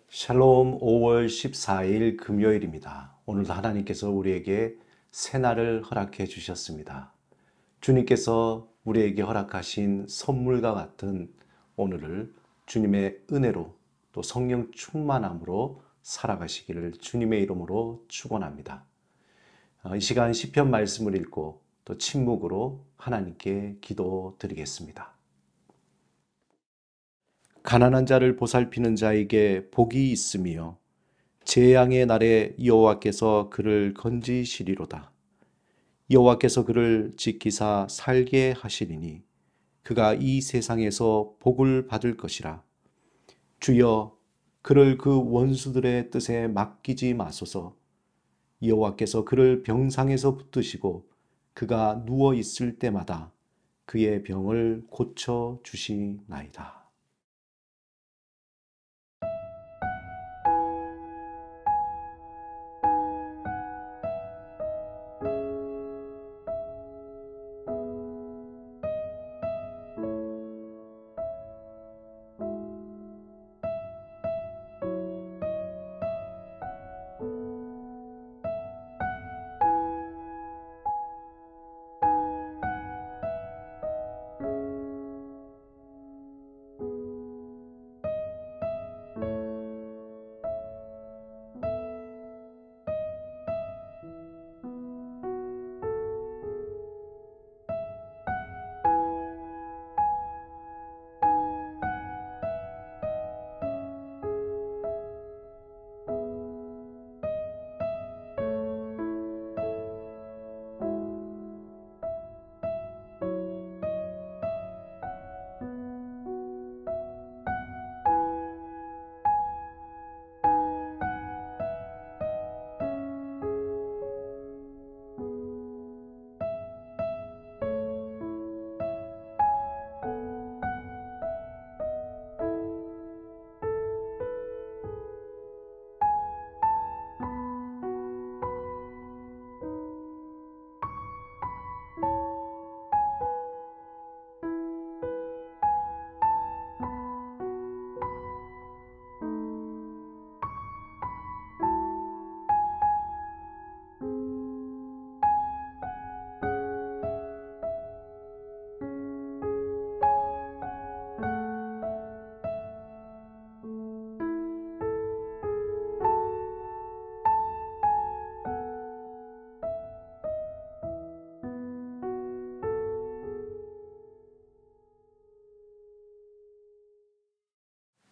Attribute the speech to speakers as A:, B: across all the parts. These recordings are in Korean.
A: 샬롬 5월 14일 금요일입니다. 오늘도 하나님께서 우리에게 새날을 허락해 주셨습니다. 주님께서 우리에게 허락하신 선물과 같은 오늘을 주님의 은혜로 또 성령 충만함으로 살아가시기를 주님의 이름으로 축원합니다. 이 시간 시편 말씀을 읽고 또 침묵으로 하나님께 기도드리겠습니다. 가난한 자를 보살피는 자에게 복이 있으며 재앙의 날에 여호와께서 그를 건지시리로다. 여호와께서 그를 지키사 살게 하시리니 그가 이 세상에서 복을 받을 것이라. 주여, 그를 그 원수들의 뜻에 맡기지 마소서. 여호와께서 그를 병상에서 붙드시고 그가 누워 있을 때마다 그의 병을 고쳐 주시나이다.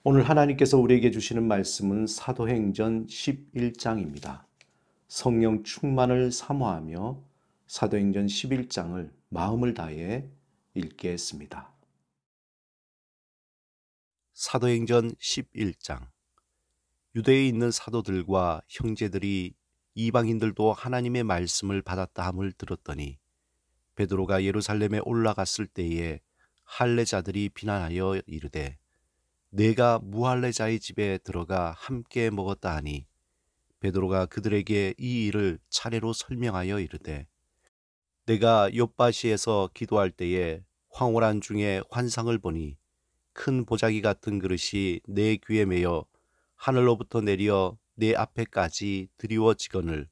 A: 오늘 하나님께서 우리에게 주시는 말씀은 사도행전 11장입니다. 성령 충만을 사모하며 사도행전 11장을 마음을 다해 읽겠습니다.
B: 사도행전 11장. 유대에 있는 사도들과 형제들이 이방인들도 하나님의 말씀을 받았다 함을 들었더니 베드로가 예루살렘에 올라갔을 때에 할례자들이 비난하여 이르되 내가 무할례자의 집에 들어가 함께 먹었다 하니 베드로가 그들에게 이 일을 차례로 설명하여 이르되 내가 욥바시에서 기도할 때에 황홀한 중에 환상을 보니 큰 보자기 같은 그릇이 내 귀에 매여 하늘로부터 내려 내 앞에까지 드리워지거늘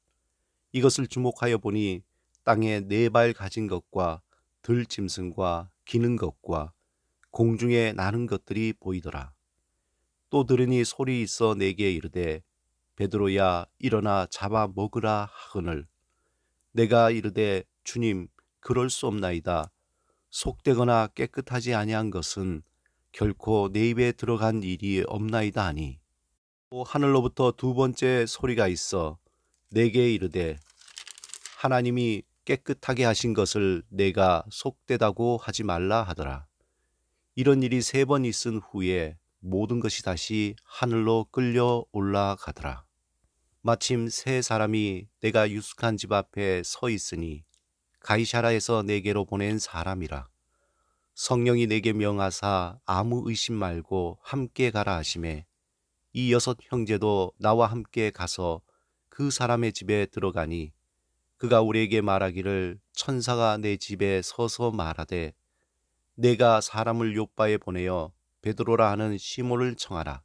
B: 이것을 주목하여 보니 땅에 4발 가진 것과 들짐승과 기는 것과 공중에 나는 것들이 보이더라. 또 들으니 소리 있어 내게 이르되 베드로야 일어나 잡아 먹으라 하거늘 내가 이르되 주님 그럴 수 없나이다. 속되거나 깨끗하지 아니한 것은 결코 내 입에 들어간 일이 없나이다 하니 또 하늘로부터 두 번째 소리가 있어 내게 이르되 하나님이 깨끗하게 하신 것을 내가 속되다고 하지 말라 하더라. 이런 일이 3번 있은 후에 모든 것이 다시 하늘로 끌려 올라가더라. 마침 3사람이 내가 유숙한 집 앞에 서 있으니 가이사라에서 내게로 보낸 사람이라. 성령이 내게 명하사 아무 의심 말고 함께 가라 하시매 이 6 형제도 나와 함께 가서 그 사람의 집에 들어가니 그가 우리에게 말하기를 천사가 내 집에 서서 말하되 내가 사람을 욥바에 보내어 베드로라 하는 시몬을 청하라.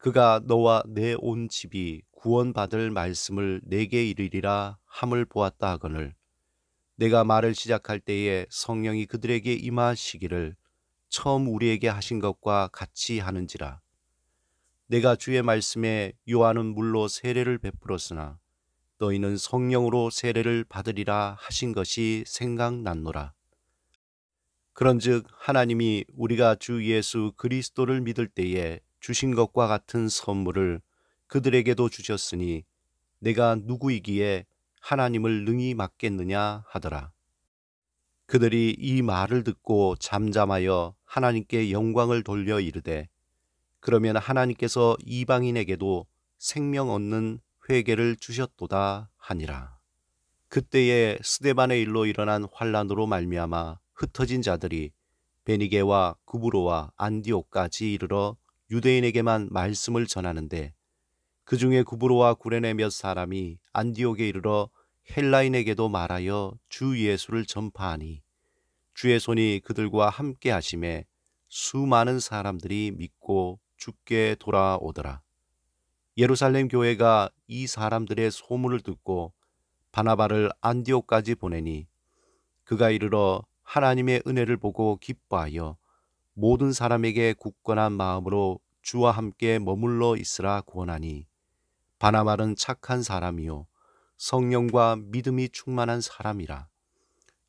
B: 그가 너와 내 온 집이 구원받을 말씀을 내게 이르리라 함을 보았다 하거늘 내가 말을 시작할 때에 성령이 그들에게 임하시기를 처음 우리에게 하신 것과 같이 하는지라. 내가 주의 말씀에 요한은 물로 세례를 베풀었으나 너희는 성령으로 세례를 받으리라 하신 것이 생각났노라. 그런즉 하나님이 우리가 주 예수 그리스도를 믿을 때에 주신 것과 같은 선물을 그들에게도 주셨으니 내가 누구이기에 하나님을 능히 맡겠느냐 하더라. 그들이 이 말을 듣고 잠잠하여 하나님께 영광을 돌려 이르되 그러면 하나님께서 이방인에게도 생명 얻는 회개를 주셨도다 하니라. 그때에 스데반의 일로 일어난 환란으로 말미암아 흩어진 자들이 베니게와 구브로와 안디옥까지 이르러 유대인에게만 말씀을 전하는데 그 중에 구브로와 구레네 몇 사람이 안디옥에 이르러 헬라인에게도 말하여 주 예수를 전파하니 주의 손이 그들과 함께 하심에 수많은 사람들이 믿고 주께 돌아오더라. 예루살렘 교회가 이 사람들의 소문을 듣고 바나바를 안디옥까지 보내니 그가 이르러 하나님의 은혜를 보고 기뻐하여 모든 사람에게 굳건한 마음으로 주와 함께 머물러 있으라 구원하니 바나바는 착한 사람이요 성령과 믿음이 충만한 사람이라.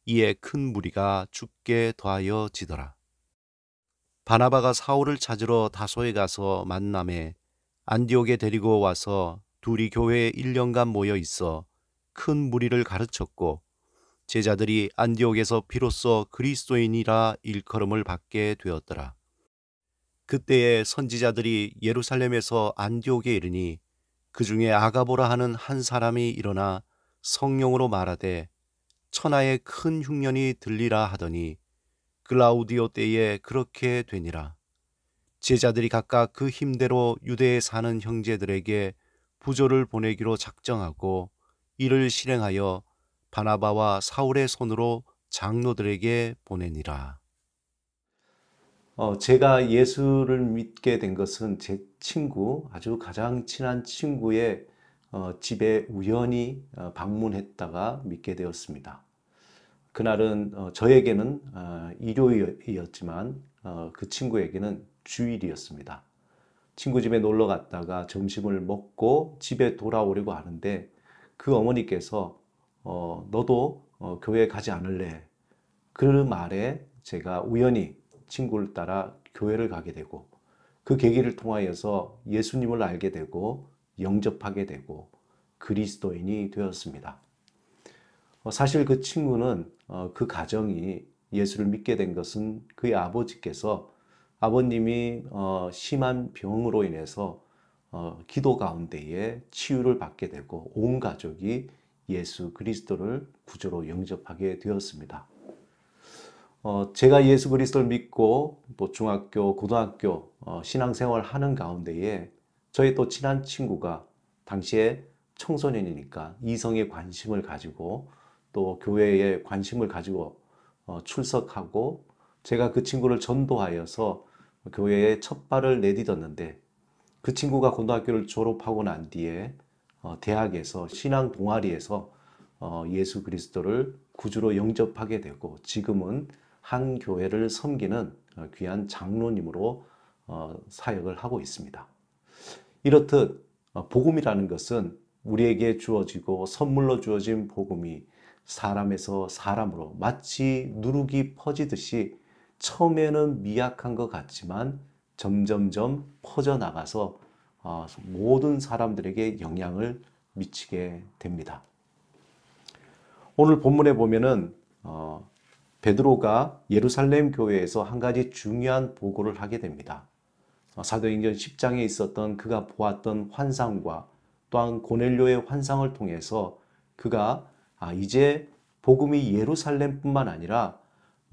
B: 이에 큰 무리가 주께 더하여 지더라. 바나바가 사울을 찾으러 다소에 가서 만남에 안디옥에 데리고 와서 둘이 교회에 1년간 모여 있어 큰 무리를 가르쳤고 제자들이 안디옥에서 비로소 그리스도인이라 일컬음을 받게 되었더라. 그때에 선지자들이 예루살렘에서 안디옥에 이르니 그 중에 아가보라 하는 한 사람이 일어나 성령으로 말하되 천하에 큰 흉년이 들리라 하더니 글라우디오 때에 그렇게 되니라. 제자들이 각각 그 힘대로 유대에 사는 형제들에게 부조를 보내기로 작정하고 이를 실행하여 바나바와 사울의 손으로 장로들에게 보내니라.
A: 제가 예수를 믿게 된 것은 제 친구, 아주 가장 친한 친구의 집에 우연히 방문했다가 믿게 되었습니다. 그날은 저에게는 일요일이었지만 그 친구에게는 주일이었습니다. 친구 집에 놀러 갔다가 점심을 먹고 집에 돌아오려고 하는데 그 어머니께서 너도 교회 가지 않을래? 그 말에 제가 우연히 친구를 따라 교회를 가게 되고 그 계기를 통하여서 예수님을 알게 되고 영접하게 되고 그리스도인이 되었습니다. 사실 그 친구는 그 가정이 예수를 믿게 된 것은 그의 아버지께서 아버님이 심한 병으로 인해서 기도 가운데에 치유를 받게 되고 온 가족이 예수 그리스도를 구주로 영접하게 되었습니다. 제가 예수 그리스도를 믿고 또 중학교, 고등학교 신앙생활 하는 가운데에 저희 또 친한 친구가 당시에 청소년이니까 이성에 관심을 가지고 또 교회에 관심을 가지고 출석하고 제가 그 친구를 전도하여서 교회에 첫 발을 내딛었는데 그 친구가 고등학교를 졸업하고 난 뒤에 대학에서 신앙 동아리에서 예수 그리스도를 구주로 영접하게 되고 지금은 한 교회를 섬기는 귀한 장로님으로 사역을 하고 있습니다. 이렇듯 복음이라는 것은 우리에게 주어지고 선물로 주어진 복음이 사람에서 사람으로 마치 누룩이 퍼지듯이 처음에는 미약한 것 같지만 점점점 퍼져나가서 모든 사람들에게 영향을 미치게 됩니다. 오늘 본문에 보면은 베드로가 예루살렘 교회에서 한 가지 중요한 보고를 하게 됩니다. 사도행전 10장에 있었던 그가 보았던 환상과 또한 고넬료의 환상을 통해서 그가 이제 복음이 예루살렘뿐만 아니라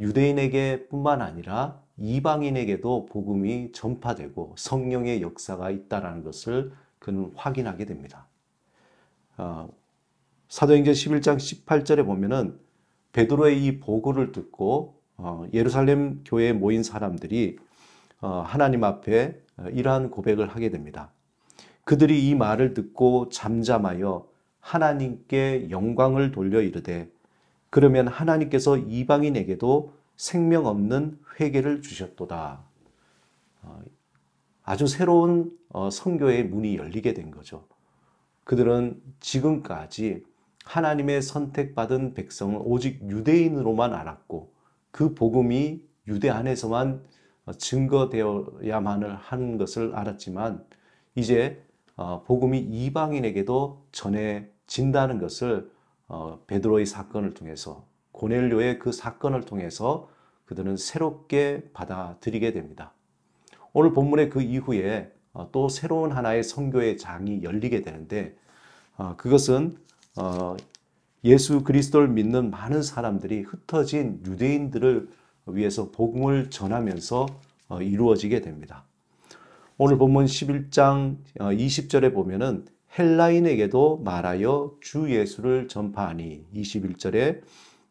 A: 유대인에게 뿐만 아니라 이방인에게도 복음이 전파되고 성령의 역사가 있다는 것을 그는 확인하게 됩니다. 사도행전 11장 18절에 보면은 베드로의 이 보고를 듣고 예루살렘 교회에 모인 사람들이 하나님 앞에 이러한 고백을 하게 됩니다. 그들이 이 말을 듣고 잠잠하여 하나님께 영광을 돌려 이르되 그러면 하나님께서 이방인에게도 생명 없는 회개를 주셨도다. 아주 새로운 선교의 문이 열리게 된 거죠. 그들은 지금까지 하나님의 선택받은 백성을 오직 유대인으로만 알았고 그 복음이 유대 안에서만 증거되어야만 하는 것을 알았지만 이제 복음이 이방인에게도 전해진다는 것을 베드로의 사건을 통해서 고넬료의 그 사건을 통해서 그들은 새롭게 받아들이게 됩니다. 오늘 본문의 그 이후에 또 새로운 하나의 선교의 장이 열리게 되는데 그것은 예수 그리스도를 믿는 많은 사람들이 흩어진 유대인들을 위해서 복음을 전하면서 이루어지게 됩니다. 오늘 본문 11장 20절에 보면은 헬라인에게도 말하여 주 예수를 전파하니 21절에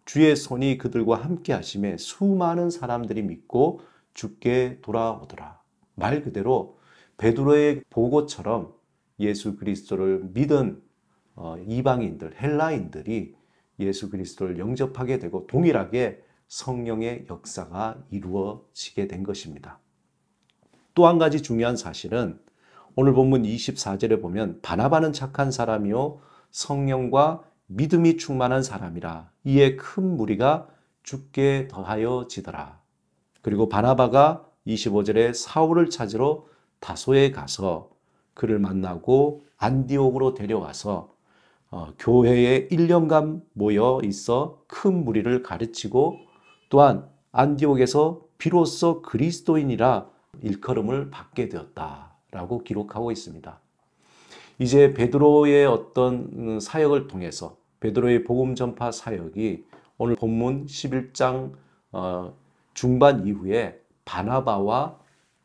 A: 주의 손이 그들과 함께 하심에 수많은 사람들이 믿고 주께 돌아오더라. 말 그대로 베드로의 보고처럼 예수 그리스도를 믿은 이방인들, 헬라인들이 예수 그리스도를 영접하게 되고 동일하게 성령의 역사가 이루어지게 된 것입니다. 또 한 가지 중요한 사실은 오늘 본문 24절에 보면 바나바는 착한 사람이요 성령과 믿음이 충만한 사람이라 이에 큰 무리가 주께 더하여 지더라. 그리고 바나바가 25절에 사울을 찾으러 다소에 가서 그를 만나고 안디옥으로 데려와서 교회에 1년간 모여 있어 큰 무리를 가르치고 또한 안디옥에서 비로소 그리스도인이라 일컬음을 받게 되었다라고 기록하고 있습니다. 이제 베드로의 어떤 사역을 통해서 베드로의 복음 전파 사역이 오늘 본문 11장 중반 이후에 바나바와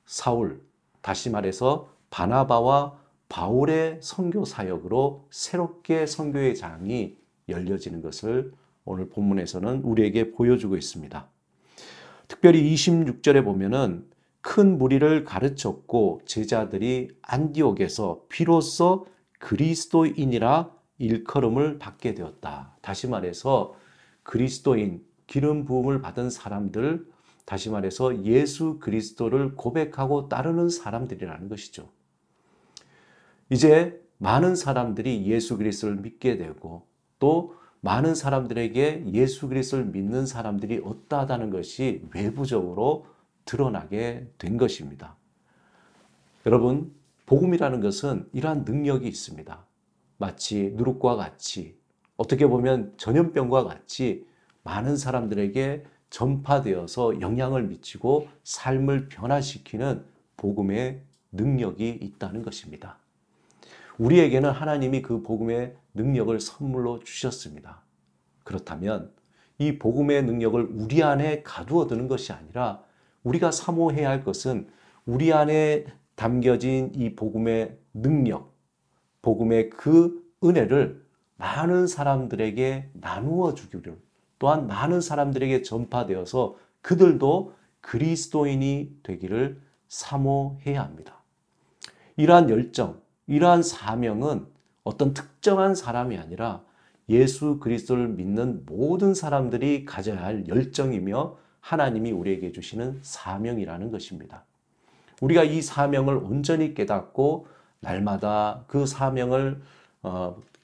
A: 사울, 다시 말해서 바나바와 바울의 선교 사역으로 새롭게 선교의 장이 열려지는 것을 오늘 본문에서는 우리에게 보여주고 있습니다. 특별히 26절에 보면은 큰 무리를 가르쳤고 제자들이 안디옥에서 비로소 그리스도인이라 일컬음을 받게 되었다. 다시 말해서 그리스도인, 기름 부음을 받은 사람들, 다시 말해서 예수 그리스도를 고백하고 따르는 사람들이라는 것이죠. 이제 많은 사람들이 예수 그리스도를 믿게 되고 또 많은 사람들에게 예수 그리스도를 믿는 사람들이 어떠하다는 것이 외부적으로 드러나게 된 것입니다. 여러분, 복음이라는 것은 이러한 능력이 있습니다. 마치 누룩과 같이 어떻게 보면 전염병과 같이 많은 사람들에게 전파되어서 영향을 미치고 삶을 변화시키는 복음의 능력이 있다는 것입니다. 우리에게는 하나님이 그 복음의 능력을 선물로 주셨습니다. 그렇다면 이 복음의 능력을 우리 안에 가두어 두는 것이 아니라 우리가 사모해야 할 것은 우리 안에 담겨진 이 복음의 능력, 복음의 그 은혜를 많은 사람들에게 나누어 주기를 또한 많은 사람들에게 전파되어서 그들도 그리스도인이 되기를 사모해야 합니다. 이러한 열정, 이러한 사명은 어떤 특정한 사람이 아니라 예수 그리스도를 믿는 모든 사람들이 가져야 할 열정이며 하나님이 우리에게 주시는 사명이라는 것입니다. 우리가 이 사명을 온전히 깨닫고 날마다 그 사명을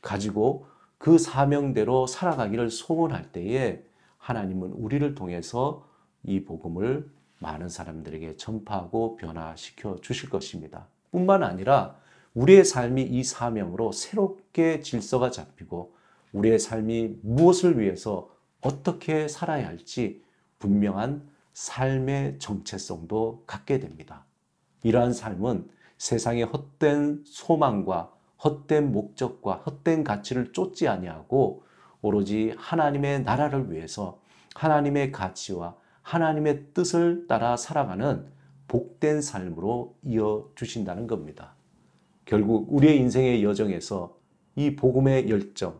A: 가지고 그 사명대로 살아가기를 소원할 때에 하나님은 우리를 통해서 이 복음을 많은 사람들에게 전파하고 변화시켜 주실 것입니다. 뿐만 아니라 우리의 삶이 이 사명으로 새롭게 질서가 잡히고 우리의 삶이 무엇을 위해서 어떻게 살아야 할지 분명한 삶의 정체성도 갖게 됩니다. 이러한 삶은 세상의 헛된 소망과 헛된 목적과 헛된 가치를 쫓지 아니하고 오로지 하나님의 나라를 위해서 하나님의 가치와 하나님의 뜻을 따라 살아가는 복된 삶으로 이어주신다는 겁니다. 결국 우리의 인생의 여정에서 이 복음의 열정,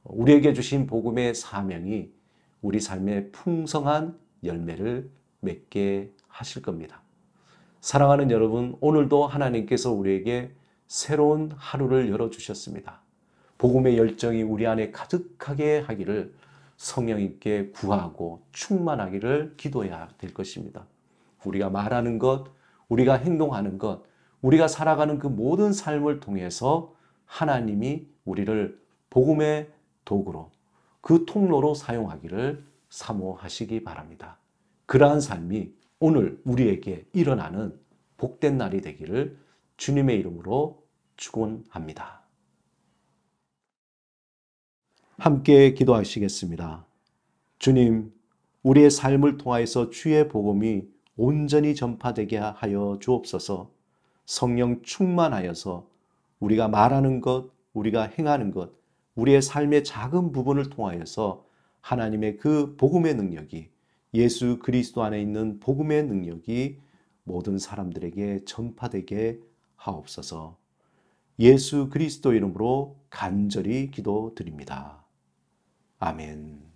A: 우리에게 주신 복음의 사명이 우리 삶에 풍성한 열매를 맺게 하실 겁니다. 사랑하는 여러분, 오늘도 하나님께서 우리에게 새로운 하루를 열어주셨습니다. 복음의 열정이 우리 안에 가득하게 하기를 성령님께 구하고 충만하기를 기도해야 될 것입니다. 우리가 말하는 것, 우리가 행동하는 것, 우리가 살아가는 그 모든 삶을 통해서 하나님이 우리를 복음의 도구로, 그 통로로 사용하기를 사모하시기 바랍니다. 그러한 삶이 오늘 우리에게 일어나는 복된 날이 되기를 주님의 이름으로 축원합니다. 함께 기도하시겠습니다. 주님, 우리의 삶을 통하여서 주의 복음이 온전히 전파되게 하여 주옵소서. 성령 충만하여서 우리가 말하는 것, 우리가 행하는 것, 우리의 삶의 작은 부분을 통하여서 하나님의 그 복음의 능력이, 예수 그리스도 안에 있는 복음의 능력이 모든 사람들에게 전파되게 하옵소서. 예수 그리스도 이름으로 간절히 기도드립니다. 아멘.